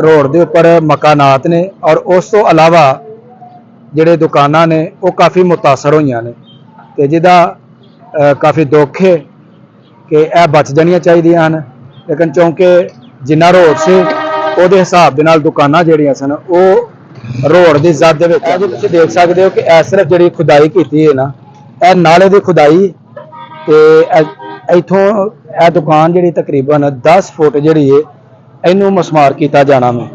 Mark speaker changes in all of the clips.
Speaker 1: Road के उपर मकानात ने और उस तो अलावा ਜਿਹੜੇ दुकाना ने वो काफ़ी मुतासर हुई ने तो जिदा काफ़ी दुख है कि यह बच जानिया चाहिए हैं। लेकिन चूंकि जिन्ना रोड से वो हिसाब के दुकाना जड़ियाँ सन वो रोड की जद तुम देख सकते हो कि सिर्फ जी खुदाई की है ना, यह नाले की खुदाई तो इथों यह दुकान जी तकरीबन 10 फुट जी है इनू मसमार किया जाना में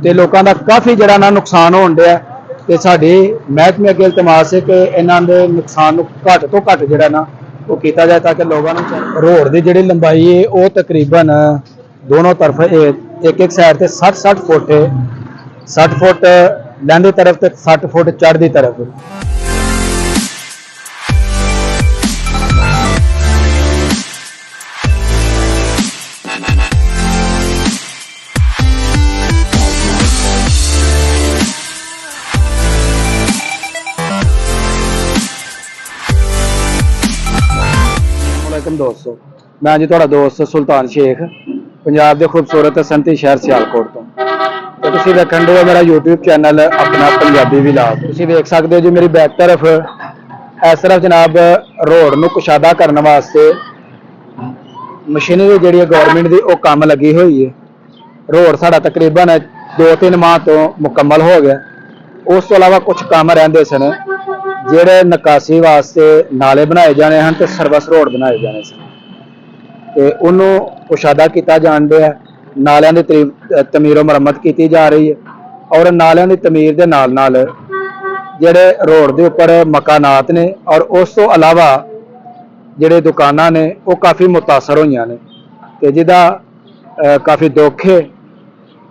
Speaker 1: तो लोगों का काफ़ी जरा ना नुकसान हो रहा है। तो साड़ी महकमे अगे इल्तमास है कि इन्हों के नुकसान घट तो घट जरा ना वो किया जाए ताकि लोगों को रोड की जी लंबाई है वो तकरीबन दोनों तरफ एक एक साइड से 60-60 फुट है, 60 फुट लैंदी तरफ तो 60 फुट चढ़ती तरफ। दोस्तों मैं जी थोड़ा दोस्त सुल्तान शेख पंजाब के खूबसूरत संती शहर सियालकोट तो तुम देखने दे मेरा यूट्यूब चैनल अपना पंजाबी विलाग तुम देख सकते हो जी। मेरी बैक तरफ इस तरफ जनाब रोड में कुशादा करने वास्ते मशीनरी जी गौरमेंट की वो काम लगी हुई है। रोड साड़ा तकरीबन 2-3 माह तो मुकम्मल हो गया। उस तो अलावा कुछ काम रहते सन ਜਿਹੜੇ ਨਿਕਾਸੀ वास्ते नाले बनाए जाने हैं तो सर्विस रोड बनाए जाने तो उन्होंने कुशादा किया जान दिया। नालियां की तमीर मुरम्मत की जा रही है और नालियां की तमीर के नाल जेडे रोड के उपर मकानात ने और उस तो अलावा जेडे दुकाना ने वो काफ़ी मुतासर हुई ने तो जिदा काफ़ी दुख है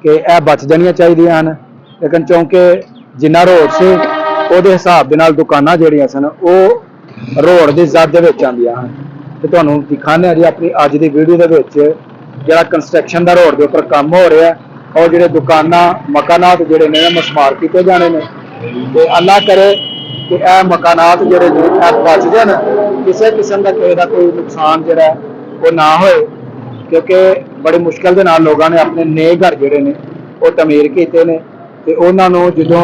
Speaker 1: कि यह बच जानिया चाहिए हैं। लेकिन चूंकि जिन्ना रोड से वो हिसाब के दुकाना जड़ियाँ सन वो रोड की जद आदियाँ हैं तो तुहानू दिखाने जी अपनी अज की वीडियो के जरा कंस्ट्रक्शन का रोड के उपर काम हो रहा है और जो दुकाना मकानात जोड़े ने मसमार किए जाने ने तो अल्लाह करे कि यह मकानात जोड़े बच जाए किसी किस्म का किसी का कोई नुकसान जोड़ा वो ना हो क्योंकि बड़ी मुश्किल के नाल लोगों ने अपने नए घर जोड़े ने वो तमीर किए ने तो उन्होंने जो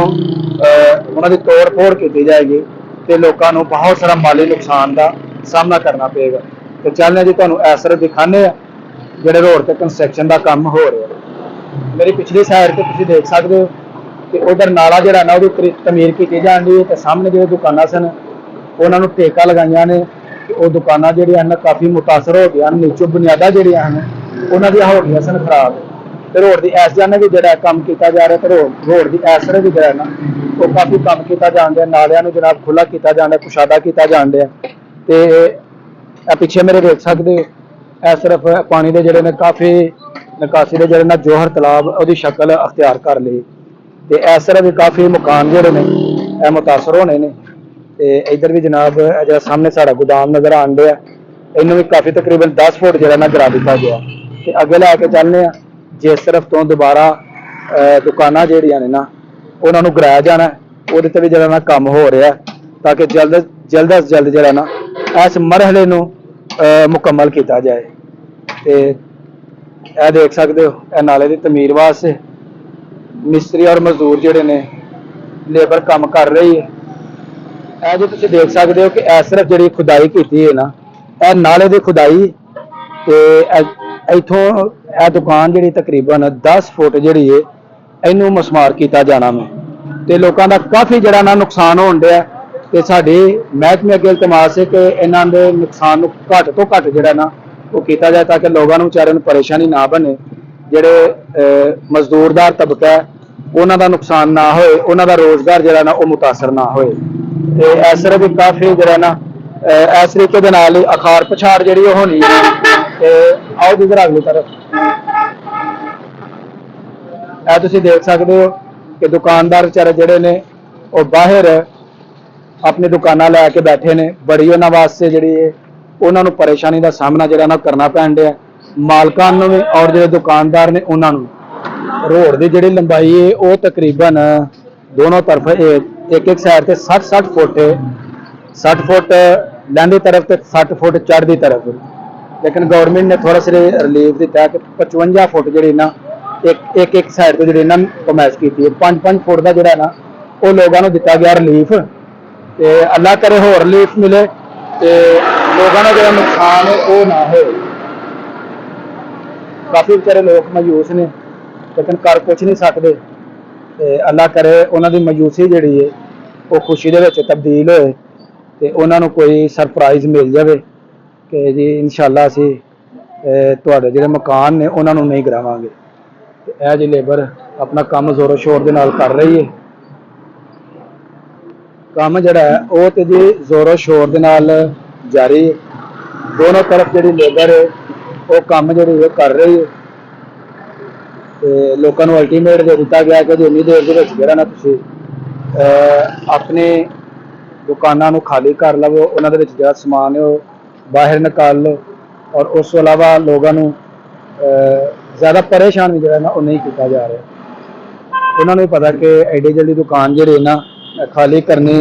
Speaker 1: उन्होंने तोड़ फोड़ की जाएगी तो लोगों को बहुत सारा माली नुकसान का सामना करना पेगा। तो चलने जी तुहानू इस तरह दिखाने जोड़े रोड से कंस्ट्रक्शन का काम हो रहा है। मेरी पिछली साइड पर तुम देख सकते हो कि उधर नाला जोड़ा ना वो तमीर की जान रही है तो सामने जो दुकाना सन उन्होंने टेका लगाइया ने वो दुकाना जड़ियाँ काफ़ी मुतासर हो गया। नीचों बुनियादा जड़ियाँ हैं उन्होंने हो गई सन खराब तो रोड की इस जाने भी जोड़ा काम किया जा रहा है तो रोड की इस तरह भी जोड़ा ना वो काफ़ी काम किया जान दिया। नालियां जनाब खुला किया जान दिया, कुशादा किया जान दिया तो पिछे मेरे देख सकते इस तरफ पानी के जोड़े ने काफ़ी निकासी के जोड़े ना जोहर तलाब वो शक्ल अख्तियार कर ली तो इस तरह भी काफ़ी मकान जोड़े ने मुतासर होने ने तो इधर भी जनाब जो सामने साड़ा गोदाम नज़र आन दिया इनू भी काफ़ी तकरीबन 10 फुट जो ना गिरा दिता गया तो अगे लैके चलने जिस तरफ तो दोबारा दुकाना जड़ियाँ ने ना उन्होंने गिराया जाना वो भी जरा ना काम हो रहा है ताकि जल्द अज जल्द जरा ना इस मरहले नू मुकम्मल किया जाए। तो यह देख सकते हो यह नाले की तमीर वास्ते मिस्त्री और मजदूर जोड़े ने लेबर काम कर रही है। यह जो तुम देख सकते हो कि सिर्फ जी खुदाई की है ना यह नाले की खुदाई तो इथों यह दुकान जी तकरीबन 10 फुट जी है इनू मसमार किया जाना में तो लोगों का काफ़ी जरा ना नुकसान हो रहा है। तो साड़ी महकमे अगे इल्तमास है कि इन्हों के नुकसान घट तो घट जरा ना वो किया जाए ताकि लोगों को बेचारे परेशानी ना बने जोड़े मजदूरदार तबका है उन्हों का नुकसान ना हो उन्हों का रोजगार जरा ना वो मुतासर ना हो। तो इस तरह भी काफ़ी जरा ना इस तरीके के नाल अखार पछाड़ जी होनी है। तो आओ जिधर अगली तरफ तुम देख सकते हो कि दुकानदार बेचारे जोड़े ने वो बाहर अपनी दुकाना लैके बैठे ने बड़ी उन्होंने वास्ते जी उन्होंने परेशानी का सामना जरा ना करना पैन दिया मालकां नूं भी और जो दुकानदार ने उन्होंने रोड की जी लंबाई है वो तकरीबन दोनों तरफ एक एक साइड से 60-60 फुट 60 फुट लैंदी तरफ तो 60 फुट चढ़ती तरफ। लेकिन गवर्नमेंट ने थोड़ा सा रिलीफ दिता कि 55 फुट जी ना ਇੱਕ ਸਾਈਡ ਤੋਂ ਜਿਹੜੇ ਇਹਨਾਂ ਨੂੰ ਕਮੈਸ਼ ਕੀਤੀ ਹੈ 5-5 ਫੁੱਟ ਦਾ ਜਿਹੜਾ ਨਾ ਉਹ ਲੋਕਾਂ ਨੂੰ ਦਿੱਤਾ ਗਿਆ ਰਿਲੀਫ ਤੇ ਅੱਲਾਹ ਕਰੇ ਹੋਰ ਰਿਲੀਫ ਮਿਲੇ ਤੇ ਲੋਕਾਂ ਦਾ ਜਿਹੜਾ ਨੁਕਸਾਨ ਹੈ ਉਹ ਨਾ ਹੋਏ। ਕਾਫੀ ਵਿਚਾਰੇ ਲੋਕ ਮਾਯੂਸ ਨੇ ਲੇਕਿਨ ਕਰ ਕੁਛ ਨਹੀਂ ਸਕਦੇ ਤੇ ਅੱਲਾਹ ਕਰੇ ਉਹਨਾਂ ਦੀ ਮਾਯੂਸੀ ਜਿਹੜੀ ਹੈ ਉਹ ਖੁਸ਼ੀ ਦੇ ਵਿੱਚ ਤਬਦੀਲ ਹੋਏ ਤੇ ਉਹਨਾਂ ਨੂੰ ਕੋਈ ਸਰਪ੍ਰਾਈਜ਼ ਮਿਲ ਜਾਵੇ ਕਿ ਜੀ ਇਨਸ਼ਾਅੱਲਾ ਅਸੀਂ ਤੁਹਾਡੇ ਜਿਹੜੇ ਮਕਾਨ ਨੇ ਉਹਨਾਂ ਨੂੰ ਨਹੀਂ ਗਿਰਾਵਾਂਗੇ। ਤੇ ਇਹ ਜੀ ਲੇਬਰ ਆਪਣਾ ਕੰਮ ਜ਼ੋਰੋ ਸ਼ੋਰ ਦੇ ਨਾਲ ਕਰ ਰਹੀ ਹੈ। ਕੰਮ ਜਿਹੜਾ ਹੈ ਉਹ ਤੇ ਜੀ ਜ਼ੋਰੋ ਸ਼ੋਰ ਦੇ ਨਾਲ ਜਾਰੀ ਹੈ। ਦੋਨੋਂ ਤਰਫ ਜਿਹੜੀ ਲੇਬਰ ਹੈ ਉਹ ਕੰਮ ਜਿਹੜੀ ਹੈ ਕਰ ਰਹੀ ਹੈ ਤੇ ਲੋਕਾਂ ਨੂੰ ਅਲਟੀਮੇਟ ਦੇ ਦਿੱਤਾ ਗਿਆ ਕਿ ਜੀ ਇੰਨੀ ਦੇਰ ਦੇ ਵਿੱਚ ਜਿਹੜਾ ਨਾ ਤੁਸੀਂ ਆਪਣੇ ਦੁਕਾਨਾਂ ਨੂੰ ਖਾਲੀ ਕਰ ਲਵੋ, ਉਹਨਾਂ ਦੇ ਵਿੱਚ ਜਿਹੜਾ ਸਮਾਨ ਹੈ ਉਹ ਬਾਹਰ ਨਿਕਾਲ ਲਓ ਔਰ ਉਸ ਤੋਂ ਇਲਾਵਾ ਲੋਕਾਂ ਨੂੰ ਜ਼ਿਆਦਾ ਪਰੇਸ਼ਾਨ ਵੀ ਜਿਹੜਾ ਨਾ ਉਹ ਨਹੀਂ ਕੀਤਾ ਜਾ ਰਿਹਾ। ਉਹਨਾਂ ਨੂੰ ਪਤਾ ਕਿ ਐਡੀ ਜਲਦੀ ਦੁਕਾਨ ਜਿਹੜੀ ਨਾ ਖਾਲੀ ਕਰਨੀ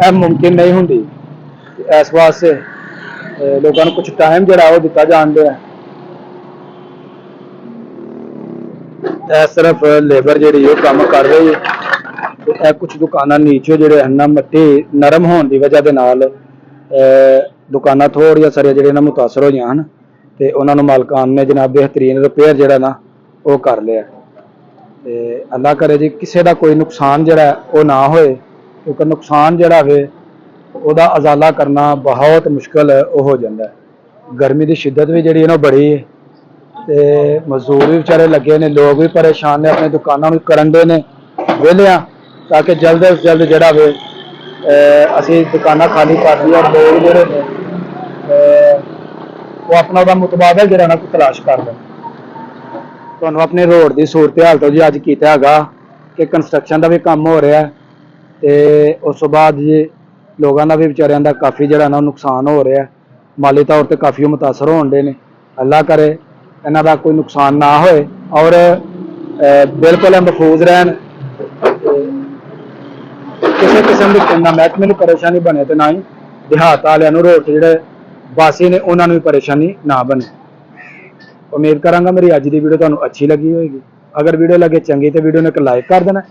Speaker 1: ਇਹ ਮੁਮਕਿਨ ਨਹੀਂ ਹੁੰਦੀ। ਇਸ ਵਾਸਤੇ ਲੋਕਾਂ ਨੂੰ ਕੁਝ ਟਾਈਮ ਜਿਹੜਾ ਉਹ ਦਿੱਤਾ ਜਾਣ ਡਿਆ। ਇਸ ਤਰਫ ਲੇਬਰ ਜਿਹੜੀ ਉਹ ਕੰਮ ਕਰ ਰਹੀ ਹੈ ਤੇ ਇਹ ਕੁਝ ਦੁਕਾਨਾਂ ਨੀਚੇ ਜਿਹੜੇ ਹਨ ਨਾ ਮਿੱਟੀ ਨਰਮ ਹੋਣ ਦੀ ਵਜ੍ਹਾ ਦੇ ਨਾਲ ਦੁਕਾਨਾਂ ਥੋੜ੍ਹੀਆਂ ਸਾਰੀਆਂ ਜਿਹੜੀਆਂ ਨਾ ਮੁਤਾਸਰ ਹੋਈਆਂ ਹਨ ਤੇ ਉਹਨਾਂ ਨੂੰ ਮਾਲਕਾਨ ਨੇ ਜਨਾਬ ਬਿਹਤਰੀਨ ਰਿਪੇਅਰ ਜਿਹੜਾ ਨਾ ਉਹ ਕਰ ਲਿਆ ਤੇ ਅੱਲਾਹ ਕਰੇ ਜੀ ਕਿਸੇ ਦਾ ਕੋਈ ਨੁਕਸਾਨ ਜਿਹੜਾ ਉਹ ਨਾ ਹੋਏ ਕਿਉਂਕਿ ਨੁਕਸਾਨ ਜਿਹੜਾ ਹੋਵੇ ਉਹਦਾ ਅਜ਼ਾਲਾ ਕਰਨਾ ਬਹੁਤ ਮੁਸ਼ਕਲ ਉਹ ਹੋ ਜਾਂਦਾ ਹੈ। ਗਰਮੀ ਦੀ ਸ਼ਿੱਦਤ ਵੀ ਜਿਹੜੀ ਨਾ ਬੜੀ ਹੈ ਤੇ ਮਜ਼ਦੂਰ ਵੀ ਵਿਚਾਰੇ ਲੱਗੇ ਨੇ, ਲੋਕ ਵੀ ਪਰੇਸ਼ਾਨ ਨੇ, ਆਪਣੇ ਦੁਕਾਨਾਂ ਨੂੰ ਕਰਨ ਦੇ ਨੇ ਵਿਹਲਿਆਂ ਤਾਂ ਕਿ ਜਲਦ ਤੋਂ ਜਲਦ ਜਿਹੜਾ ਵੇ ਅਸੀਂ ਦੁਕਾਨਾਂ ਖਾਲੀ ਕਰ ਲਈਏ ਔਰ ਲੋਕ ਜਿਹੜੇ ਨੇ ਉਹ ਆਪਣਾ ਉਹਦਾ ਮੁਤਬਾਦਲ ਜਿਹੜਾ ਨਾ ਤਲਾਸ਼ ਕਰ ਲੈਣ। ਤੁਹਾਨੂੰ ਆਪਣੇ ਰੋਡ ਦੀ ਸੂਰਤ ਹਾਲ ਤੋਂ ਜੀ ਅੱਜ ਕੀਤਾ ਹੈਗਾ ਕਿ ਕੰਸਟਰਕਸ਼ਨ ਦਾ ਵੀ ਕੰਮ ਹੋ ਰਿਹਾ ਤੇ ਉਸ ਤੋਂ ਬਾਅਦ ਜੀ ਲੋਕਾਂ ਦਾ ਵੀ ਵਿਚਾਰਿਆਂ ਦਾ ਕਾਫੀ ਜਿਹੜਾ ਨਾ ਨੁਕਸਾਨ ਹੋ ਰਿਹਾ, ਮਾਲੀ ਤੌਰ ਤੇ ਕਾਫੀ ਮੁਤਾਸਰ ਹੋਣ ਦੇ ਨੇ। ਅੱਲਾਹ ਕਰੇ ਇਹਨਾਂ ਦਾ ਕੋਈ ਨੁਕਸਾਨ ਨਾ ਹੋਏ ਔਰ ਬਿਲਕੁਲ ਮਹਿਫੂਜ਼ ਰਹਿਣ, ਕਿਸੇ ਕਿਸਮ ਦੀ ਨਾ ਮਹਿਕਮੇ ਨੂੰ ਪਰੇਸ਼ਾਨੀ ਬਣੇ ਤੇ ਨਾ ਹੀ ਦਿਹਾਤ ਵਾਲਿਆਂ ਨੂੰ ਰੋਡ ਜਿਹੜੇ ਵਾਸੀ ਨੇ ਉਹਨਾਂ ਨੂੰ ਵੀ ਪਰੇਸ਼ਾਨੀ ਨਾ ਬਣੇ। ਉਮੀਦ ਕਰਾਂਗਾ ਮੇਰੀ ਅੱਜ ਦੀ ਵੀਡੀਓ ਤੁਹਾਨੂੰ ਅੱਛੀ ਲੱਗੀ ਹੋਏਗੀ। ਅਗਰ ਵੀਡੀਓ ਲੱਗੇ ਚੰਗੀ ਤੇ ਵੀਡੀਓ ਨੂੰ ਇੱਕ ਲਾਈਕ ਕਰ ਦੇਣਾ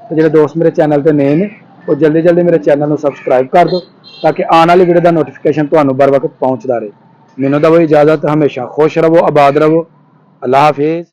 Speaker 1: ਤੇ ਜਿਹੜੇ ਦੋਸਤ ਮੇਰੇ ਚੈਨਲ ਤੇ ਨਏ ਨੇ ਉਹ ਜਲਦੀ ਮੇਰੇ ਚੈਨਲ ਨੂੰ ਸਬਸਕ੍ਰਾਈਬ ਕਰ ਦਿਓ ਤਾਂ ਕਿ ਆਉਣ ਵਾਲੀ ਵੀਡੀਓ ਦਾ ਨੋਟੀਫਿਕੇਸ਼ਨ ਤੁਹਾਨੂੰ बर वक्त पहुंचता रहे। ਮੈਨੂੰ ਦਿਓ ਇਜਾਜ਼ਤ, ਹਮੇਸ਼ਾ ਖੁਸ਼ ਰਹੋ, ਆਬਾਦ ਰਹੋ। ਅੱਲਾਹ ਹਾਫਿਜ਼।